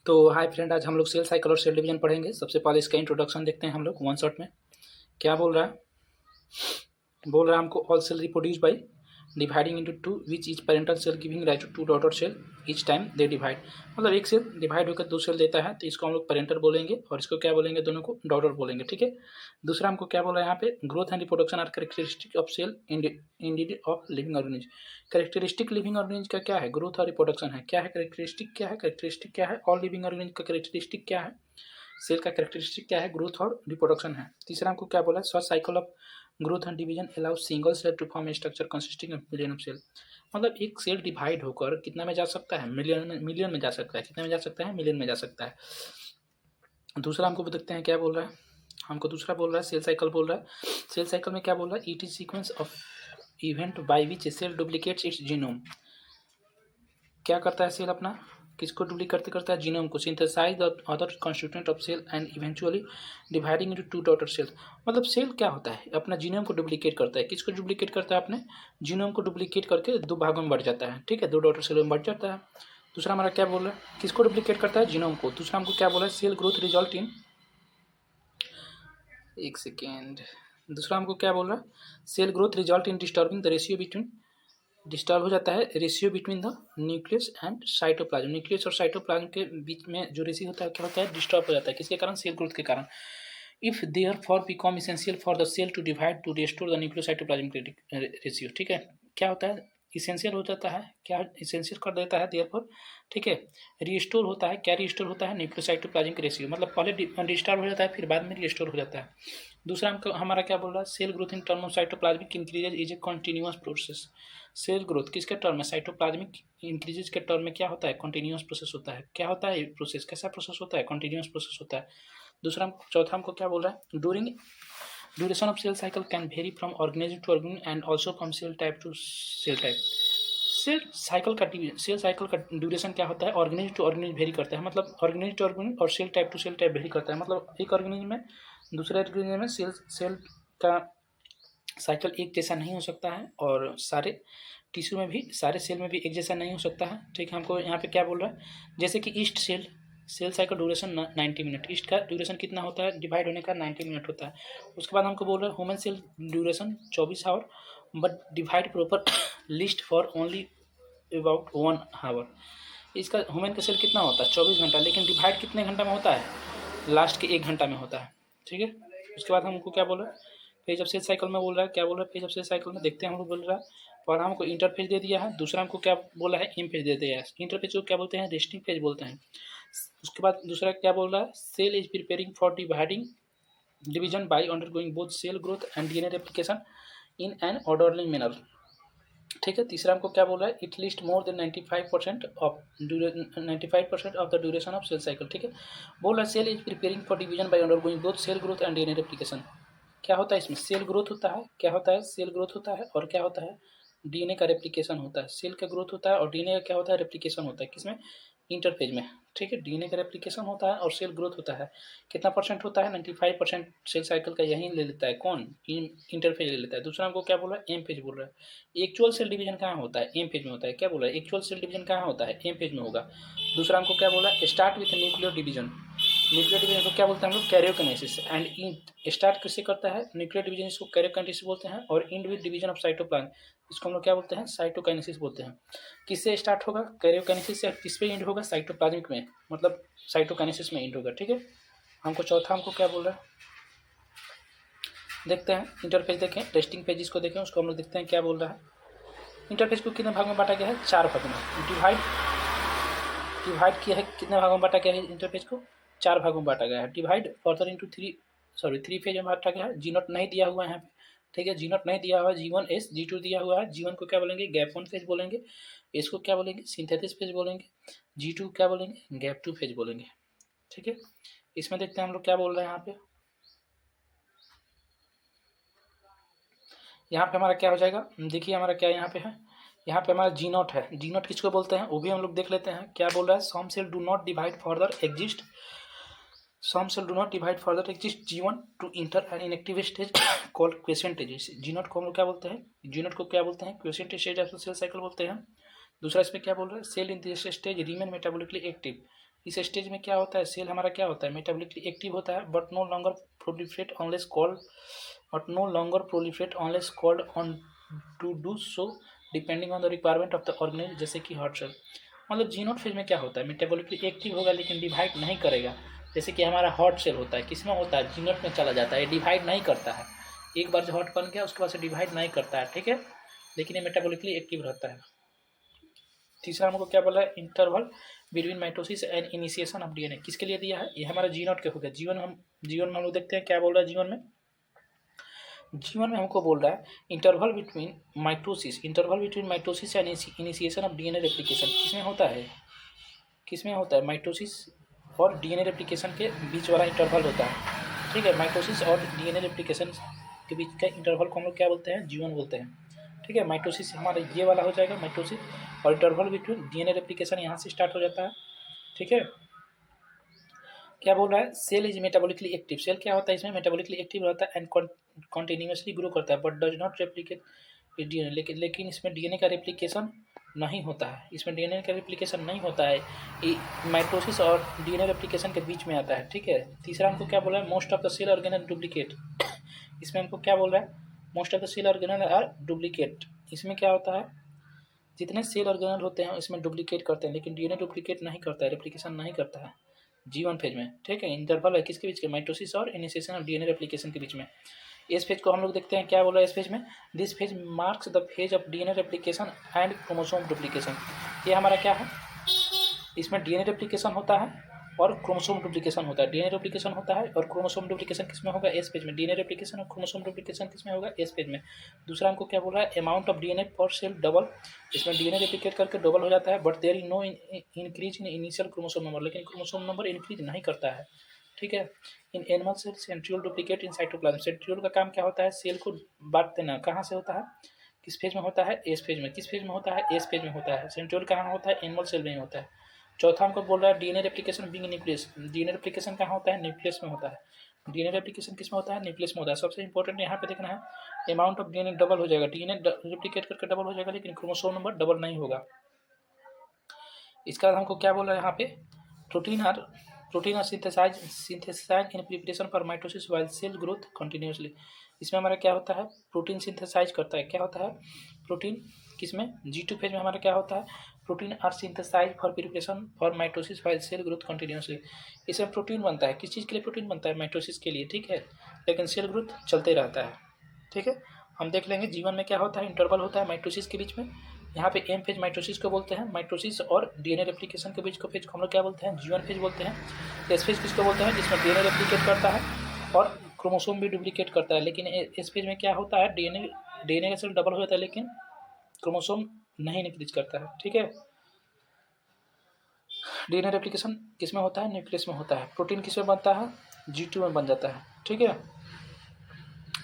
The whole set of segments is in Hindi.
तो हाय फ्रेंड, आज हम लोग सेल साइकिल और सेल डिवीजन पढ़ेंगे। सबसे पहले इसका इंट्रोडक्शन देखते हैं हम लोग वन शॉट में। क्या बोल रहा है हमको all cell reproduce by dividing into two which is parental cell giving right to two daughter cell each time they divide. मतलब एक सेल डिवाइड होकर दो सेल देता है तो इसको हम लोग पेरेंटल बोलेंगे और इसको क्या बोलेंगे, दोनों को डॉटर बोलेंगे। ठीक है। दूसरा हमको क्या बोला है यहाँ पे, growth and reproduction are characteristic of cell indeed of living organism. Characteristic living organism का क्या है, ग्रोथ और रिप्रोडक्शन है। क्या है कैरेक्टरिस्टिक, क्या है कैरेक्टरिस्टिक, क्या है ऑल लिविंग ऑर्गेनिज्म का कैरेक्टरिस्टिक क्या है, सेल का कैरेक्टरिस्टिक क्या है, ग्रोथ और रिप्रोडक्शन है। तीसरा हमको क्या बोला है, short cycle of growth and division allow single cell to form a structure consisting of million of cell. मतलब एक सेल डिवाइड होकर कितना में जा सकता है, मिलियन में जा सकता है। कितने में जा सकता है, मिलियन में जा सकता है। दूसरा हमको देखते हैं क्या बोल रहा है, हमको दूसरा बोल रहा है सेल साइकिल बोल रहा है। सेल साइकिल में क्या बोल रहा है, it is sequence of event by which cell duplicates its genome. क्या करता है सेल अपना, किसको डुप्लीकेट करता है, जीनोम को, synthesize the other constituent of cell and eventually dividing into two daughter cells. मतलब सेल क्या होता है, अपना जीनोम को डुप्लीकेट करता है। किसको डुप्लीकेट करता है, अपने जीनोम को डुप्लीकेट करके दो भागों में बढ़ जाता है। ठीक है, दो डॉटर सेल में बढ़ जाता है। दूसरा हमारा क्या बोल रहा है, किसको डुप्लीकेट करता है, जीनोम को। दूसरा हमको क्या बोला है, सेल ग्रोथ रिजल्ट इन, एक सेकेंड, दूसरा हमको क्या बोल रहा है, cell growth result in disturbing the ratio between, disturb हो जाता है ratio between the nucleus and cytoplasm. Nucleus और साइटोप्लाज्म के बीच में जो रेशियो होता है क्या होता है, डिस्टर्ब हो जाता है। किसके कारण, सेल ग्रोथ के कारण। If there for become essential for the cell to divide to restore the nucleo cytoplasm ratio. ठीक है, क्या होता है, इसेंशियल हो जाता है, क्या इसेंशियल कर देता है देयर फॉर। ठीक है, रिस्टोर होता है, क्या रिस्टोर होता है, न्यूक्लियोसाइटोप्लाज्म के रेशियो। मतलब पहले डिस्टर्ब हो जाता है फिर बाद में रिस्टोर हो जाता है। दूसरा हमको हमारा क्या बोल रहा है, cell growth in term of cytoplasmic increases is a continuous process. Cell growth किसके टर्म में, साइटोप्लाज्मिक इंक्रीजेज के टर्म में क्या होता है, कॉन्टिन्यूअस प्रोसेस होता है। क्या होता है प्रोसेस, कैसा प्रोसेस होता है, कॉन्टिन्यूअस प्रोसेस होता है। दूसरा चौथा हमको क्या बोल रहा है, during duration of cell cycle can vary from organism to organism and also from cell type to cell type. Cell cycle का ड्यूरेशन क्या होता है, ऑर्गेनिज्म टू ऑर्गेनिज्म वेरी करता है। मतलब ऑर्गेनिज्म टू ऑर्गेनिज्म और cell type to cell type vary करता है। मतलब एक ऑर्गेनिज्म में दूसरे ऑर्गेनिज्म में सेल का साइकिल एक जैसा नहीं हो सकता है और सारे टिश्यू में भी, सारे सेल में भी एक जैसा नहीं हो सकता है। ठीक है, हमको यहाँ पे क्या बोल रहा है, जैसे कि yeast cell cycle duration 90 minute, yeast का ड्यूरेशन कितना होता है, डिवाइड होने का 90 मिनट होता है। उसके बाद हमको बोल रहा है human cell duration 24 hour but divide proper lasts for only about 1 hour. इसका ह्यूमन का सेल कितना होता है, 24 घंटा, लेकिन डिवाइड कितने घंटा में होता है, लास्ट के 1 घंटा में होता है। ठीक है, उसके बाद हमको क्या बोल रहा है, पेज ऑफ सेल साइकिल में बोल रहा है, क्या बोल रहा है पेज ऑफ सेल साइकिल में, देखते हैं हम लोग बोल रहा है। पहला हमको इंटरफेज दे दिया है, दूसरा हमको क्या बोला है, एम पेज दे दिया है। इंटरफेज को क्या बोलते हैं, रेस्टिंग पेज बोलते हैं। उसके बाद दूसरा क्या बोल रहा है, cell is preparing for dividing division by undergoing both cell growth and DNA replication in an orderly manner. ठीक है, तीसरा हमको क्या बोल रहा है, it lasts more than 95% of 95% of the duration of cell cycle. ठीक है, बोल रहा है cell is preparing for division by undergoing both cell growth and DNA replication. क्या होता है इसमें, सेल ग्रोथ होता है, क्या होता है, सेल ग्रोथ होता है और क्या होता है, डीएनए का रेप्लिकेशन होता है। सेल का ग्रोथ होता है और डीएनए का क्या होता है, रेप्लिकेशन होता है। किसमें, इंटरफेज में। ठीक है, डीएनए का रेप्लिकेशन होता है और सेल ग्रोथ होता है। कितना परसेंट होता है, 95% सेल साइकिल का यही ले लेता है, कौन, इंटरफेज ले लेता है। दूसरा हमको क्या बोल रहा है, एम फेज बोल रहा है। एक्चुअल सेल डिवीजन कहाँ होता है, एम फेज में होता है। क्या बोल रहा है, एक्चुअल सेल डिवीजन कहाँ होता है, एम फेज में होगा। दूसरा हमको क्या बोला, start with nuclear division. Nuclear division को क्या बोलते हैं हम लोग, कैरियोकाइनेसिस। एंड स्टार्ट किससे करता है, न्यूक्लियर डिवीजन, इसको कैरियोकाइनेसिस बोलते हैं। और and with division of cytoplasm, इसको हम लोग क्या बोलते हैं, साइटोकाइनेसिस बोलते हैं। किससे स्टार्ट होगा, कैरियोकाइनेसिस से, किस पे एंड होगा, साइटोप्लाज्मिक में, मतलब साइटोकाइनेसिस में एंड होगा। ठीक है, हमको चौथा हमको क्या बोल रहा है, देखते हैं इंटरफेज देखें, रेस्टिंग पेज इसको देखें, उसको हम लोग देखते हैं क्या बोल रहा है। इंटरफेज को कितने भाग में बांटा गया है, 4 भाग में। डिवाइड किया है, कितने भागों में बांटा गया है इंटरफेज को, 4 भागों में बांटा गया है। डिवाइड फर्दर इंटू 3 फेज में बांटा गया है। जी नॉट नहीं दिया हुआ है यहाँ पे। ठीक है, जी नॉट नहीं दिया हुआ है, G1 S G2 दिया हुआ है। G1 को क्या बोलेंगे, गैप 1 फेज बोलेंगे। इसको क्या बोलेंगे, सिंथेसिस फेज बोलेंगे। G2 क्या बोलेंगे, गैप 2 फेज बोलेंगे। ठीक है, इसमें देखते हैं हम लोग क्या बोल रहे हैं यहाँ पे हमारा क्या हो जाएगा, देखिए हमारा क्या यहाँ पे है, यहाँ पे हमारा जी नॉट है। जी नॉट किसको बोलते हैं वो भी हम लोग देख लेते हैं। क्या बोल रहा है, some cell do not divide further exist, some cell do not divide further exist G1 to inter an inactive stage called quiescent stage. G naught को हम लोग क्या बोलते हैं, जी नॉट को क्या बोलते हैं, quiescent stage of cell cycle बोलते हैं। दूसरा इसमें क्या बोल रहा है, cell in this stage remain metabolically active. इस स्टेज में क्या होता है, सेल हमारा क्या होता है, मेटाबॉलिकली एक्टिव होता है, but no longer proliferate unless called on to do so depending on the requirement of the organism, जैसे कि हॉट सेल। मतलब जीनोट फेज में क्या होता है, मेटाबॉलिकली एक्टिव होगा लेकिन डिवाइड नहीं करेगा, जैसे कि हमारा हॉट सेल होता है, किसमें होता है, जीनोट में चला जाता है, डिवाइड नहीं करता है, एक बार जो हॉट बन गया उसके बाद से डिवाइड नहीं करता है, ठीक है, लेकिन ये मेटाबॉलिकली एक्टिव रहता है। तीसरा हमको क्या बोला है, interval between mitosis and initiation of DNA, किसके लिए दिया है, ये हमारा जीनोट के हो गया। जीवन में हम लोग देखते हैं क्या बोल रहा है, जीवन में हमको बोल रहा है interval between mitosis and initiation of DNA replication, किसमें होता है माइटोसिस और डीएनए रेप्लिकेशन के बीच वाला इंटरवल होता है, ठीक है। माइटोसिस और डीएनए रेप्लिकेशन के बीच का इंटरवल को हम लोग क्या बोलते हैं, जीवन बोलते हैं, ठीक है। माइटोसिस हमारा ये वाला हो जाएगा माइटोसिस, और इंटरवल बिटवीन डीएनए रेप्लिकेशन यहाँ से स्टार्ट हो जाता है, ठीक है। क्या बोल रहा है, cell is metabolically active, cell क्या होता है इसमें मेटाबॉलिकली एक्टिव रहता है एंड कॉन्टिन्यूसली ग्रो करता है, but does not replicate DNA, लेकिन इसमें डीएनए का रेप्लिकेशन नहीं होता है, इसमें डीएनए का रेप्लिकेशन नहीं होता है, ये माइटोसिस और डीएनए रेप्लिकेशन के बीच में आता है, ठीक है। तीसरा हमको क्या बोल रहा है, most of the cell organelle duplicate, इसमें हमको क्या बोल रहा है, most of the cell organelle are duplicate, इसमें क्या होता है, जितने सेल ऑर्गेनल होते हैं इसमें डुप्लीकेट करते हैं, लेकिन डीएनए डुप्लीकेट नहीं करता है, रेप्लिकेशन नहीं करता है जीवन फेज में, ठीक है। इंटरवल है किसके बीच के, माइटोसिस और इनिशिएशन ऑफ डीएनए रेप्लिकेशन के बीच में। इस फेज को हम लोग देखते हैं क्या बोला है इस फेज में, this phase marks the phase of DNA replication and chromosome duplication. ये हमारा क्या है, इसमें डीएनए रेप्लिकेशन होता है और क्रोमोसोम डुप्लीकेशन होता है, डीएनए डुप्लीकेशन होता है और क्रोमोसोम डुप्लीकेशन किसमें होगा, एस पेज में, डीएनए रेप्लिकेशन और क्रोमोसोम डुप्लीकेशन किसमें होगा, एस पेज में। दूसरा हमको क्या बोल रहा है, amount of DNA per cell double, इसमें डीएनए रेप्लिकेट करके डबल हो जाता है, but there is no increase in initial chromosome number, लेकिन क्रोमोसोम नंबर इंक्रीज नहीं करता है, ठीक है। In animal cell centriole duplicate in cytoplasm, centriole का काम क्या होता है, सेल को बांट देना, कहाँ से होता है, किस फेज में होता है, एस फेज में, किस फेज में होता है, एस फेज में होता है। सेंट्रियोल कहाँ होता है, एनिमल सेल में ही होता है। चौथा हमको बोल रहा है DNA replication being nucleus, DNA replication कहाँ होता है, न्यूक्लियस में होता है, डीएनए रेप्लिकेशन किस में होता है, न्यूक्लियस में होता है। सबसे इंपॉर्टेंट यहाँ पे देखना है, अमाउंट ऑफ डीएनए डबल हो जाएगा, डीएनए रेप्लिकेट करके डबल हो जाएगा, लेकिन क्रोमोसोम नंबर डबल नहीं होगा। इसका हमको क्या बोल रहा है यहाँ पे, protein are synthesise in preparation for mitosis while cell growth continuously. इसमें हमारा क्या होता है, प्रोटीन सिंथेसाइज करता है, क्या होता है, प्रोटीन किसमें, G2 फेज में हमारा क्या होता है, protein are synthesise for preparation for mitosis while cell growth continuously. इसमें प्रोटीन बनता है, किस चीज़ के लिए प्रोटीन बनता है, माइटोसिस के लिए, ठीक है, लेकिन सेल ग्रोथ चलते रहता है, ठीक है। हम देख लेंगे जीवन में क्या होता है, इंटरवल होता है माइटोसिस के बीच में, यहाँ पे एम फेज माइटोसिस को बोलते हैं, माइटोसिस और डीएनए रेप्लिकेशन के बीच को फेज को हम लोग क्या बोलते हैं, जीवन फेज बोलते हैं। एस फेज किसको बोलते हैं, जिसमें डीएनए रेप्लिकेट करता है और क्रोमोसोम भी डुप्लीकेट करता है, लेकिन इस फेज में क्या होता है, डीएनए का सेल डबल हो जाता है, लेकिन क्रोमोसोम नहीं इंक्रीज करता है, ठीक है। डीएनए रेप्लिकेशन किसमें होता है, न्यूक्लियस में होता है। प्रोटीन किसमें बनता है, G2 में बन जाता है, ठीक है।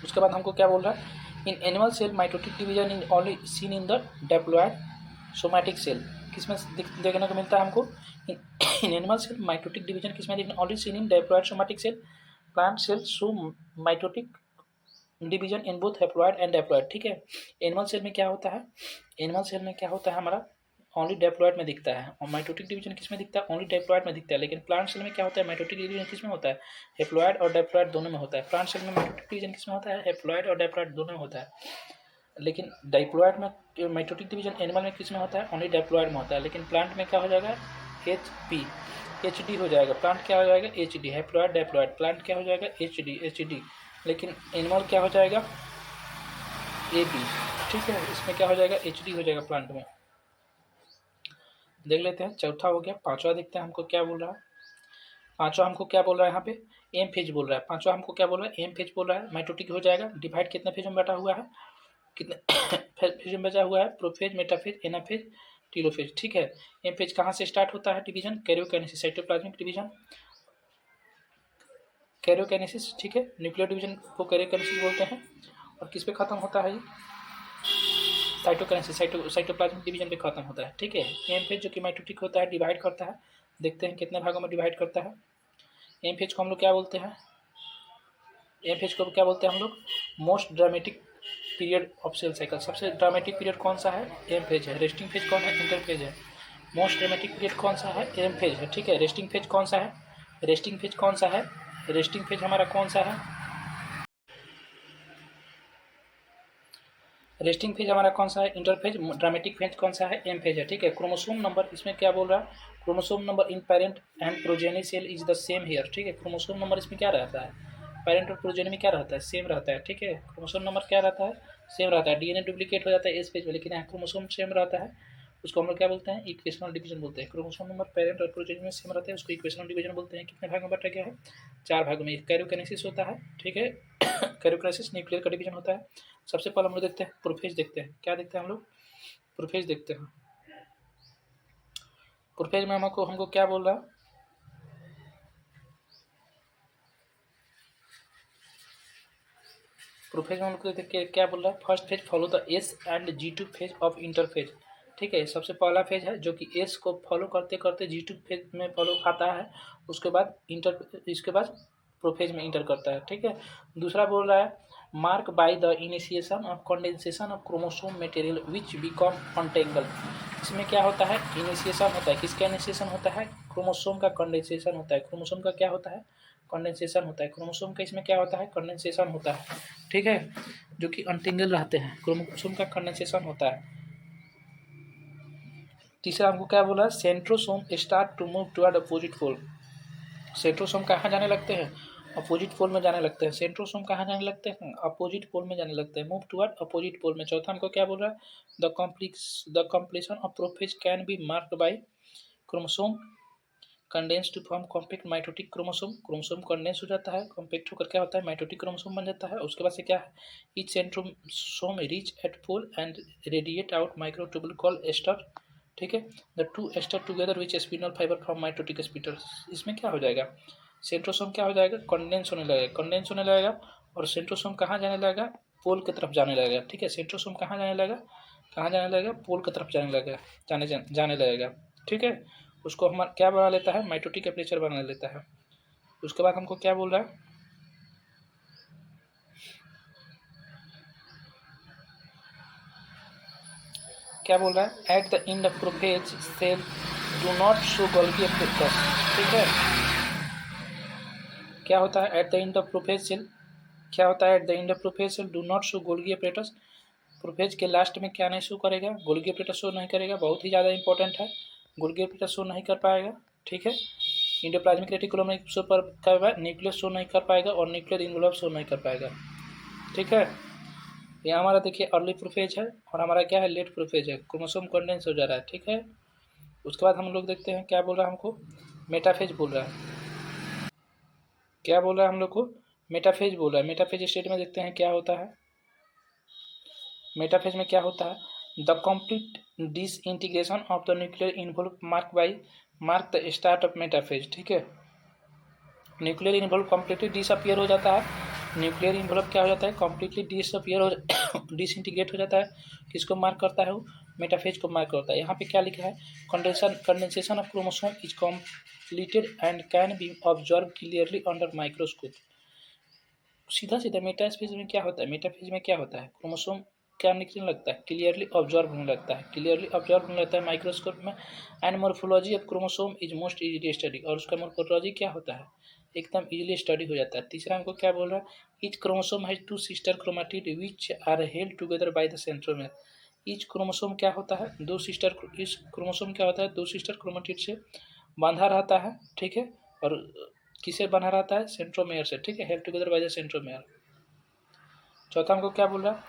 उसके बाद हमको क्या बोल रहा है, in animal cell mitotic division in only seen in the diploid somatic cell, किसमें देखने को मिलता है हमको, in animal cell mitotic division किसमें देखने, only seen in diploid somatic cell, plant cell show mitotic division in both haploid and diploid, ठीक है। एनिमल सेल में क्या होता है, एनिमल सेल में क्या होता है हमारा, ओनली डिप्लॉयड में दिखता है, और माइटोटिक डिवीजन किसमें दिखता है, ओनली डिप्लॉयड में दिखता है, लेकिन प्लांट सेल में क्या होता है, माइटोटिक डिवीजन किसमें होता है, हैप्लॉयड और डिप्लॉयड दोनों में होता है। प्लांट सेल में माइटोटिक डिवीजन किसमें होता है, हैप्लॉयड और डिप्लॉयड दोनों में होता है, लेकिन डिप्लॉयड में माइटोटिक डिवीजन एनिमल में किसमें होता है, ओनली डिप्लॉयड में होता है, लेकिन प्लांट में क्या हो जाएगा, HD हो जाएगा, प्लांट क्या हो जाएगा, HD, हैप्लॉयड डिप्लॉयड, प्लांट क्या हो जाएगा, HD, लेकिन एनिमल क्या हो जाएगा, AB, ठीक है। इसमें क्या हो जाएगा, HD हो जाएगा प्लांट में। देख लेते हैं, चौथा हो गया, पांचवा देखते हैं हमको क्या बोल रहा है। पांचवा हमको क्या बोल रहा है यहाँ पे, एम फेज बोल रहा है, पांचवा हमको क्या बोल रहा है, एम फेज बोल रहा है, माइटोटिक हो जाएगा, डिवाइड कितने फेज में बटा हुआ है, कितने फेज में बचा हुआ है, प्रोफेज, मेटाफेज, एनाफेज, टीलोफेज, ठीक है। एम फेज कहाँ से स्टार्ट होता है, division, karyokinesis, cytoplasmic division, karyokinesis, ठीक है, न्यूक्लियर डिवीजन को कैरियोकाइनेसिस बोलते हैं, और किस पे खत्म होता है ये, साइटोकाइनेसिस, साइटोप्लाज्मिक डिवीजन पे खत्म होता है, ठीक है। एम फेज जो कि माइटोटिक होता है, डिवाइड करता है, देखते हैं कितने भागों में डिवाइड करता है। एम फेज को हम लोग क्या बोलते हैं, एम फेज को क्या बोलते हैं हम लोग, most dramatic period of cell cycle, सबसे ड्रामेटिक पीरियड कौन सा है? एम फेज है। रेस्टिंग फेज कौन है? इंटर फेज है। मोस्ट ड्रामेटिक पीरियड कौन सा है? एम फेज है, ठीक है। रेस्टिंग फेज कौन सा है? रेस्टिंग फेज कौन सा है? रेस्टिंग फेज हमारा कौन सा है? रेस्टिंग फेज हमारा कौन सा है? Inter phase. ड्रामेटिक फेज कौन सा है? एम फेज है, ठीक है। क्रोमोसोम नंबर इसमें क्या बोल रहा है? Chromosome number in parent and progeny cell is the same here, ठीक है। क्रोमोसोम नंबर इसमें क्या रहता है? पेरेंट और प्रोजेनी में क्या रहता है? सेम रहता है, ठीक है। क्रोमोसोम नंबर क्या रहता है? सेम रहता है। डीएनए डुप्लीकेट हो जाता है एस फेज में, लेकिन यहाँ क्रोमोसोम सेम रहता है, उसको हम लोग क्या बोलते हैं? इक्वेशनल डिवीजन बोलते हैं। क्रोमोसोम नंबर पेरेंट और प्रोजेनी में सेम रहता है, उसको इक्वेशनल डिवीजन बोलते हैं। कितने भाग में बांटा गया है? 4 भागों में। कैरियोकाइनेसिस होता है, ठीक है। कैरियोकाइनेसिस न्यूक्लियर का डिवीजन होता है। सबसे पहले हम लोग देखते हैं प्रोफेज देखते हैं। क्या देखते हैं हम लोग? प्रोफेज देखते हैं। प्रोफेज में हमको क्या बोल रहा है? प्रोफेज में हमको क्या बोल रहा है? First phase follow the S and G2 phase of interphase, ठीक है। सबसे पहला फेज है जो कि एस को फॉलो करते करते G2 फेज में फॉलो आता है, उसके बाद इसके बाद प्रोफेज में इंटर करता है, ठीक है। दूसरा बोल रहा है mark by the initiation of condensation of chromosome material which become untangle. इसमें क्या होता है? इनिशिएशन होता है। किसका इनिशिएशन होता है? क्रोमोसोम का कंडेंसेशन होता है। क्रोमोसोम का क्या होता है? कंडेंसेशन होता है। क्रोमोसोम का इसमें क्या होता है? कंडेंसेशन होता है, ठीक है, जो कि अनटेंगल रहते हैं। क्रोमोसोम का कंडेंसेशन होता है। तीसरा हमको क्या बोला? Centrosome start to move toward opposite pole. Centrosome कहाँ जाने लगते हैं? अपोजिट पोल में जाने लगते हैं। सेंट्रोसोम कहाँ जाने लगते हैं? अपोजिट पोल में जाने लगते हैं। मूव टुवर्ड अपोजिट पोल में। चौथा हमको क्या बोल रहा है? The completion of prophase can be marked by chromosome condense to form compact mitotic chromosome. Chromosome condense हो जाता है, कॉम्पैक्ट होकर क्या होता है? माइटोटिक क्रोमोसोम बन जाता है। उसके बाद से क्या है? Each centrosome reach at pole and radiate out microtubule call aster, ठीक है। The two aster together which spindle fibre from mitotic spindle. इसमें क्या हो जाएगा? सेंट्रोसोम क्या हो जाएगा? कंडेंस होने लगेगा, कंडेंस होने लगेगा। और सेंट्रोसोम कहाँ जाने लगेगा? पोल की तरफ जाने लगेगा, ठीक है। सेंट्रोसोम कहाँ जाने लगेगा? कहाँ जाने लगेगा? पोल की तरफ जाने लगेगा, जाने लगेगा, ठीक है। उसको हम क्या बना लेता है? माइटोटिक एपरेचर बना लेता है। उसके बाद हमको क्या बोल रहा है? क्या बोल रहा है? At the end of prophase cell do not show Golgi apparatus, ठीक है। क्या होता है at the end of prophase cell? क्या होता है at the end of prophase cell do not show Golgi apparatus? Prophase के लास्ट में क्या नहीं शो करेगा? गोल्गी एपरेटस शो नहीं करेगा। बहुत ही ज़्यादा इंपॉर्टेंट है, गोल्गी एपरेटस शो नहीं कर पाएगा, ठीक है। इंडोप्लाज्मिक रेटिकुलम में शो कर न्यूक्लियस शो नहीं कर पाएगा और न्यूक्लियर इन्वेलप शो नहीं कर पाएगा, ठीक है। ये हमारा देखिए अर्ली प्रोफेज है और हमारा क्या है? लेट प्रोफेज है। क्रोमोसोम कंडेंस हो जा रहा है, ठीक है। उसके बाद हम लोग देखते हैं क्या बोल रहा है हमको? मेटाफेज बोल रहा है। क्या बोल रहा है हम लोग को? मेटाफेज बोल रहा है। मेटाफेज स्टेट में देखते हैं क्या होता है। मेटाफेज में क्या होता है? The complete disintegration of the nuclear involve mark the start of metaphase, ठीक है। न्यूक्लियर इन्वॉल्व कम्प्लीटली डिसअपियर हो जाता है। न्यूक्लियर इन्वॉल्व क्या हो जाता है? कम्प्लीटली डिसअपियर हो डिसइंटीग्रेट हो जाता है। किसको मार्क करता है वो? मेटाफेज को मार्क करता है। यहाँ पे क्या लिखा है? Condensation of chromosome is completed and can be observed clearly under microscope। सीधा सीधा मेटाफेज में क्या होता है? मेटाफेज में क्या होता है? क्रोमोसोम क्या निकलने लगता है? क्लियरली ऑब्जर्व होने लगता है, क्लियरली ऑब्जर्व होने लगता है माइक्रोस्कोप में। And morphology of chromosome is most easily study. और उसका मोर्फोलॉजी क्या होता है? एकदम इजीली स्टडी हो जाता है। तीसरा हमको क्या बोल रहा है? Each chromosome has 2 sister chromatid which are held together by the centromere. Each chromosome क्या होता है? इस क्रोमोसोम क्या होता है? 2 सिस्टर क्रोमाटिड से बांधा रहता है, ठीक है। और किसे बना रहता है? सेंट्रोमेयर से, ठीक है। Held together by the centromere. चौथा हमको क्या बोल रहा है?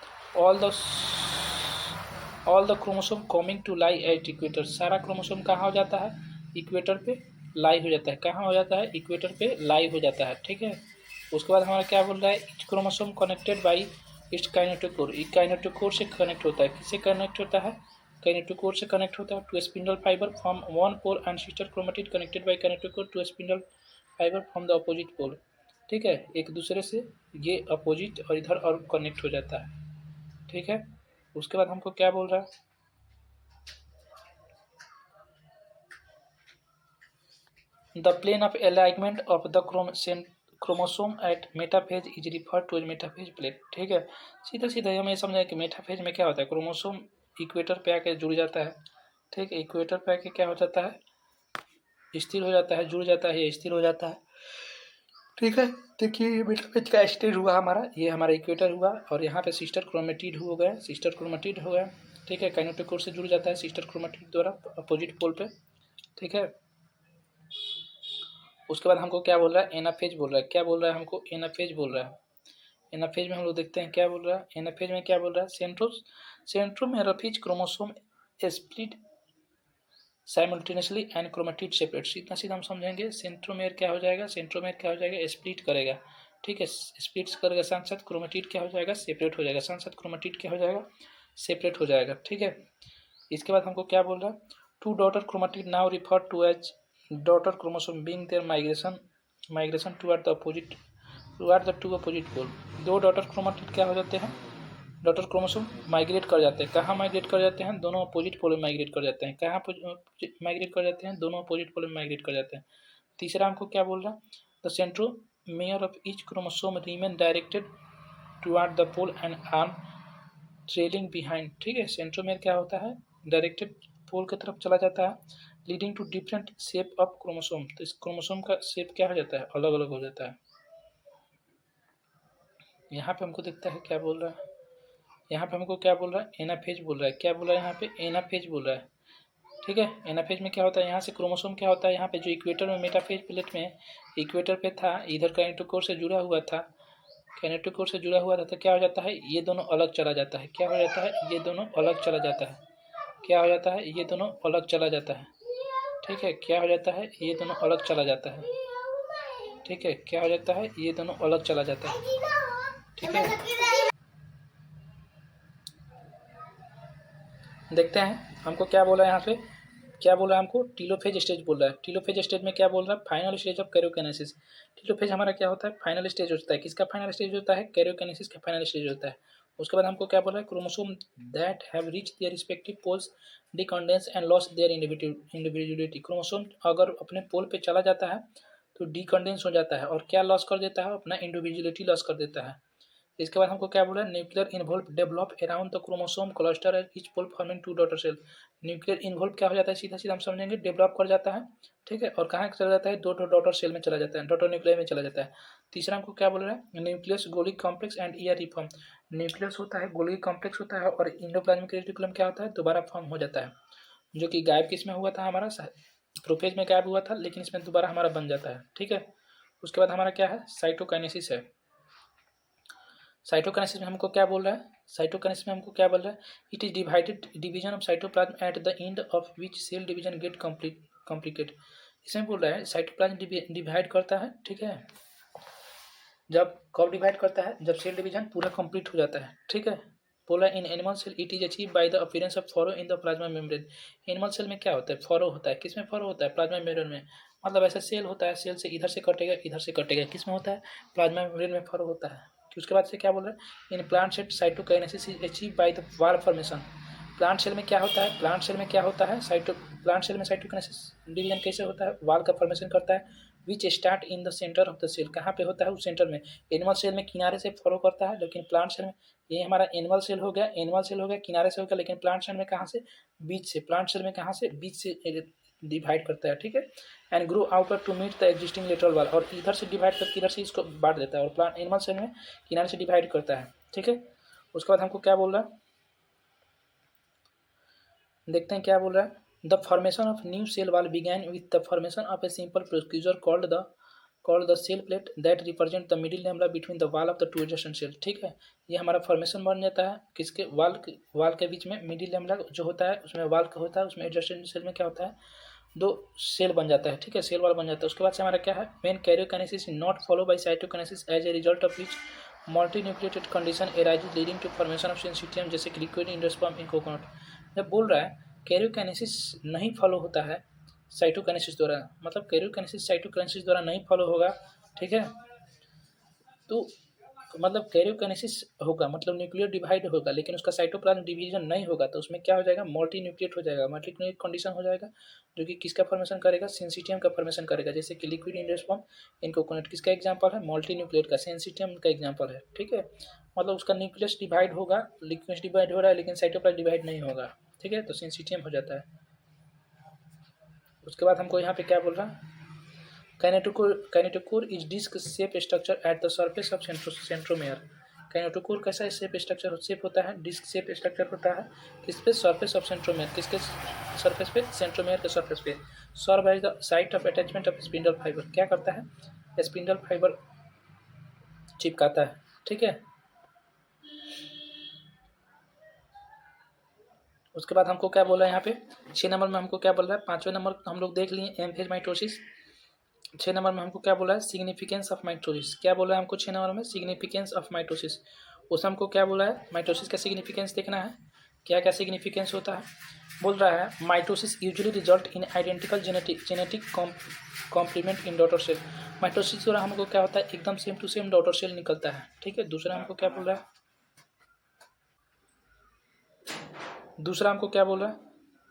All the chromosome coming to lie at equator. सारा क्रोमोसोम कहाँ हो जाता है? इक्वेटर पे लाई हो जाता है। कहाँ हो जाता है? इक्वेटर पे लाई हो जाता है, ठीक है। उसके बाद हमारा क्या बोल रहा है? Etch chromosome connected by its kinetochore. एक काइनेटोकोर से कनेक्ट होता है। किससे कनेक्ट होता है? काइनेटोकोर से कनेक्ट होता है to spindle fibre from one pole and sister chromatid connected by kinetochore to spindle fibre from the opposite pole, ठीक है। एक दूसरे से ये अपोजिट और इधर और कनेक्ट हो जाता है, ठीक है। उसके बाद हमको क्या बोल रहा है? The plane of alignment of the chromosome at metaphase is refer to as metaphase plate. ठीक है, सीधा सीधा हम ये समझें कि मेटाफेज में क्या होता है, क्रोमोसोम इक्वेटर पे आके जुड़ जाता है। ठीक है, इक्वेटर पे आके क्या हो जाता है, स्थिर हो जाता है, जुड़ जाता है, स्थिर हो जाता है। ठीक है, देखिए ये मेटाफेज का स्टेज हुआ हमारा, ये हमारा इक्वेटर हुआ और यहाँ पे सिस्टर क्रोमेटिड हो गया, सिस्टर क्रोमेटिड हो गया। ठीक है, काइनेटोकोर से जुड़ जाता है सिस्टर क्रोमेटिड द्वारा अपोजिट पोल पे। ठीक है, उसके बाद हमको क्या बोल रहा है, एनाफेज बोल रहा है। क्या बोल रहा है हमको, एनाफेज बोल रहा है। एनाफेज में हम लोग देखते हैं क्या बोल रहा है। एनाफेज में क्या बोल रहा है, centromere phase chromosome split simultaneously and chromatid separate. सीधा सीधा हम समझेंगे, सेंट्रोमेर क्या हो जाएगा, सेंट्रोमेर क्या हो जाएगा, स्प्लिट करेगा। ठीक है, स्प्लिट करेगा, साथ साथ क्रोमेटिड क्या हो जाएगा, सेपरेट हो जाएगा, साथ साथ क्रोमेटिड क्या हो जाएगा, सेपरेट हो जाएगा। ठीक है, इसके बाद हमको क्या बोल रहा है, two daughter chromatid now refer to as daughter chromosome being their migration toward the two opposite pole. दो डॉटर क्रोमेटिड क्या हो जाते हैं, डॉटर क्रोमोसोम माइग्रेट कर जाते हैं। कहाँ माइग्रेट कर जाते हैं, दोनों अपोजिट पोल में माइग्रेट कर जाते हैं। कहाँ माइग्रेट कर जाते हैं, दोनों अपोजिट पोल में माइग्रेट कर जाते हैं। तीसरा हमको क्या बोल रहा है, the centromere of each chromosome remain directed toward the pole and arm trailing behind. ठीक है, सेंट्रोमेयर क्या होता है, डायरेक्टेड पोल की तरफ चला जाता है, leading to different shape of chromosome. तो इस क्रोमोसोम का शेप क्या हो जाता है, अलग अलग हो जाता है। यहाँ पे हमको देखता है क्या बोल रहा है, यहाँ पे हमको क्या बोल रहा है, एनाफेज बोल रहा है। क्या बोल रहा है यहाँ पे, एनाफेज बोल रहा है। ठीक है, एनाफेज में क्या होता है, यहाँ से क्रोमोसोम क्या होता है, यहाँ पे जो इक्वेटर में मेटाफेज प्लेट में इक्वेटर पे था, इधर काइनेटोकोर से जुड़ा हुआ था, काइनेटोकोर से जुड़ा हुआ था, तो क्या हो जाता है, ये दोनों अलग चला जाता है। क्या हो जाता है, ये दोनों अलग चला जाता है। क्या हो जाता है, ये दोनों अलग चला जाता है। ठीक है, क्या हो जाता है, ये दोनों अलग चला जाता है। ठीक है, क्या हो जाता है, ये दोनों अलग चला जाता है। ठीक है, देखते हैं हमको क्या बोला है यहाँ पे, क्या बोल रहा है हमको, टीलोफेज स्टेज बोल रहा है। टीलोफेज स्टेज में क्या बोल रहा है, final stage of karyokinesis. Telophase हमारा क्या होता है, फाइनल स्टेज होता है। किसका फाइनल स्टेज होता है, कैरियोकाइनेसिस का फाइनल स्टेज होता है। उसके बाद हमको क्या बोल रहा है, chromosome that have reach their respective poles decondense and loss their individuality. Chromosome अगर अपने पोल पे चला जाता है तो डिकंडेंस हो जाता है और क्या लॉस कर देता है, अपना इंडिविजुअलिटी लॉस कर देता है। इसके बाद हमको क्या बोला, nuclear envelope develop around the chromosome cluster and each pole forming two daughter cell. Nuclear envelope क्या हो जाता है, सीधा सीधा हम समझेंगे, डेवलप कर जाता है। ठीक है, और कहाँ चला जाता है, दो डॉटर सेल में चला जाता है, डॉटर न्यूक्लियर में चला जाता है। तीसरा हमको क्या बोल रहा है, nucleus Golgi complex and year reform. Nucleus होता है, गोल्गी कॉम्प्लेक्स होता है और इंडोप्लाज्मिक रेटिकुलम क्या होता है, दोबारा फॉर्म हो जाता है, जो कि गायब किसमें हुआ था, हमारा प्रोफेज में गायब हुआ था, लेकिन इसमें दोबारा हमारा बन जाता है। ठीक है, उसके बाद हमारा क्या है, साइटोकाइनेसिस है। साइटोकाइनेसिस में हमको क्या बोल रहा है, साइटोकाइनेसिस में हमको क्या बोल रहा है, it is divided division of cytoplasm at the end of which cell division get complicate. इसमें बोल रहा है साइटोप्लाज्म डिवाइड करता है। ठीक है, जब कब डिवाइड करता है, जब सेल डिवीजन पूरा कंप्लीट हो जाता है। ठीक है, बोला in animal cell it is achieve by the appearance of furrow in the plasma membrane. Animal cell में क्या होता है, फॉरो होता है। किसमें फॉरो होता है, प्लाज्मा मेम्ब्रेन में। मतलब ऐसा सेल होता है, सेल से इधर से कटेगा, इधर से कटेगा, किसमें होता है, प्लाज्मा मेम्ब्रेन में फॉरो होता है। उसके बाद से क्या बोल रहा है, in plant cell cytokinesis is achieve by the wall formation. Plant cell में क्या होता है, प्लांट सेल में क्या होता है, प्लांट सेल में साइटोकाइनेसिस डिवीजन कैसे होता है, वाल का फॉर्मेशन करता है, which start in the centre of the cell. कहाँ पे होता है, उस सेंटर में। एनिमल सेल में किनारे से फॉलो करता है, लेकिन प्लांट सेल में, ये हमारा एनिमल सेल हो गया, एनिमल सेल हो गया, किनारे से हो गया, लेकिन प्लांट सेल में कहाँ से, बीच से। प्लांट सेल में कहाँ से, बीच से डिवाइड करता है। ठीक है, and grow outward to meet the existing lateral wall, और इधर से डिवाइड करके इधर से इसको बांट देता है, और प्लांट एनिमल सेल में किनारे से डिवाइड करता है। ठीक है, उसके बाद हमको क्या बोल रहा है, देखते हैं क्या बोल रहा है, the formation of new cell wall began with the formation of a simple procedure called the cell plate that represent the middle lamella between the wall of the two adjacent cell. ठीक है, ये हमारा फॉर्मेशन बन जाता है किसके, वाल के बीच में मिडिल लेमला जो होता है, उसमें वाल का होता है, उसमें एडजेसेंट सेल में क्या होता है, दो सेल बन जाता है। ठीक है, सेल वाल बन जाता है। उसके बाद से हमारा क्या है, main karyokinesis not follow by cytokinesis as a result of which multinucleated condition arises leading to formation of syncytium, जैसे कि लिक्विड इंडोस्पर्म इन कोकोनट। जब बोल रहा है कैरियोकाइनेसिस नहीं फॉलो होता है साइटोकाइनेसिस द्वारा, मतलब कैरियोकाइनेसिस साइटोकाइनेसिस द्वारा नहीं फॉलो होगा। ठीक है, तो मतलब कैरियोकाइनेसिस होगा, मतलब न्यूक्लियर डिवाइड होगा, लेकिन उसका साइटोप्लाज्म डिवीजन नहीं होगा, तो उसमें क्या हो जाएगा, मल्टी न्यूक्लिएट हो जाएगा, मल्टी न्यूक्लिएट कंडीशन हो जाएगा, जो कि किसका फॉर्मेशन करेगा, सिंसिटियम का फॉर्मेशन करेगा। जैसे कि liquid index form in coconut किसका एग्जाम्पल है, मल्टी न्यूक्लिएट का, सिंसिटियम का एग्जाम्पल है। ठीक है, मतलब उसका न्यूक्लियस डिवाइड होगा, लिक्विड डिवाइड हो रहा है लेकिन साइटोप्लाज्म डिवाइड नहीं होगा। ठीक है, तो सिंसिटियम हो जाता है। उसके बाद हमको यहाँ पे क्या बोल रहा है, kinetochore is disc shape structure at the surface of centromere. Kinetochore कैसा शेप स्ट्रक्चर शेप होता है, डिस्क शेप स्ट्रक्चर होता है किस पे, सरफेस ऑफ सेंट्रोमेयर, किसके सरफेस पे, सेंट्रोमेयर के सरफेस पे। Serve as the site of attachment of spindle fibre, क्या करता है, स्पिंडल फाइबर चिपकाता है। ठीक है, उसके बाद हमको क्या बोला है यहाँ पे, 6 नंबर में हमको क्या बोल रहा है, 5वें नंबर हम लोग देख लिए एम फेज माइटोसिस। 6 नंबर में हमको क्या बोला है, सिग्निफिकेंस ऑफ माइटोसिस। क्या बोला है हमको 6 नंबर में, सिग्निफिकेंस ऑफ माइटोसिस। उसमें हमको क्या बोला है, माइटोसिस का सिग्निफिकेंस देखना है, क्या क्या सिग्निफिकेंस होता है। बोल रहा है mitosis usually result in identical genetic complement in daughter cell. Mitosis द्वारा हमको क्या होता है, एकदम same to same daughter cell निकलता है। ठीक है, दूसरा हमको क्या बोल रहा है, दूसरा हमको क्या बोल रहा है,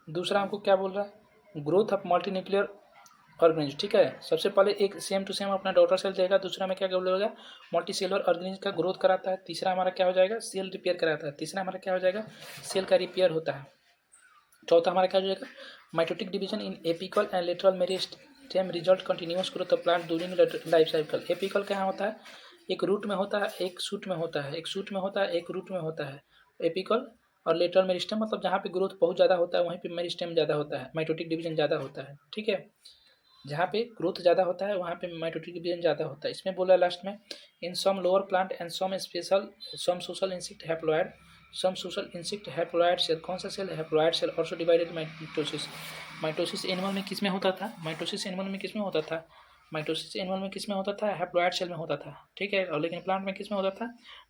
दूसरा हमको क्या बोल रहा है, ग्रोथ ऑफ मल्टीन्यूक्लियर ऑर्गेनिज्म। ठीक है, सबसे पहले एक सेम टू सेम अपना डॉटर सेल देगा, दूसरा में क्या बोलेगा, मल्टी सेलुलर ऑर्गेनिज्म का ग्रोथ कराता है, तीसरा हमारा क्या हो जाएगा, सेल रिपेयर कराता है, तीसरा हमारा क्या हो जाएगा, सेल का रिपेयर होता है, चौथा हमारा क्या हो जाएगा, mitotic division in apical and lateral meristem result continuous growth of plant during life cycle. Apical क्या होता है, एक रूट में होता है, एक सूट में होता है, एक सूट में होता है, एक रूट में होता है, एपिकल। और लेटरल मेरिस्टेम मतलब जहाँ पे ग्रोथ बहुत ज़्यादा होता है वहीं पे मेरिस्टेम ज़्यादा होता है, माइटोटिक डिवीजन ज़्यादा होता है। ठीक है, जहाँ पे ग्रोथ ज़्यादा होता है वहाँ पे माइटोटिक डिवीजन ज़्यादा होता है। इसमें बोला लास्ट में, in some lower plant and some social insect haploid, some social insect haploid cell, कौन सा cell, haploid cell also divided mitosis. Mitosis animal में किस में होता था, माइटोसिस एनिमल में किस में होता था, माइटोसिस एनिमल में किस में होता था, हैप्लॉयड सेल में होता था। ठीक है, और लेकिन प्लांट में किस में होता था,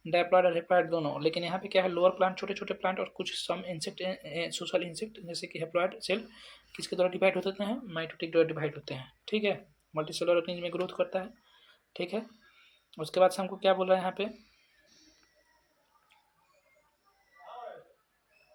डायप्लॉयड और हैप्लॉयड दोनों। लेकिन यहाँ पे क्या है, लोअर प्लांट छोटे छोटे प्लांट और कुछ सम इंसेक्ट सोशल इंसेक्ट जैसे कि हैप्लॉयड सेल किसके द्वारा डिवाइड होते हैं, माइटोटिक द्वारा डिवाइड होते हैं। ठीक है, मल्टी सेलुलर ऑर्गेनिज्म में ग्रोथ करता है। ठीक है, उसके बाद से हमको क्या बोल रहा है यहाँ पे,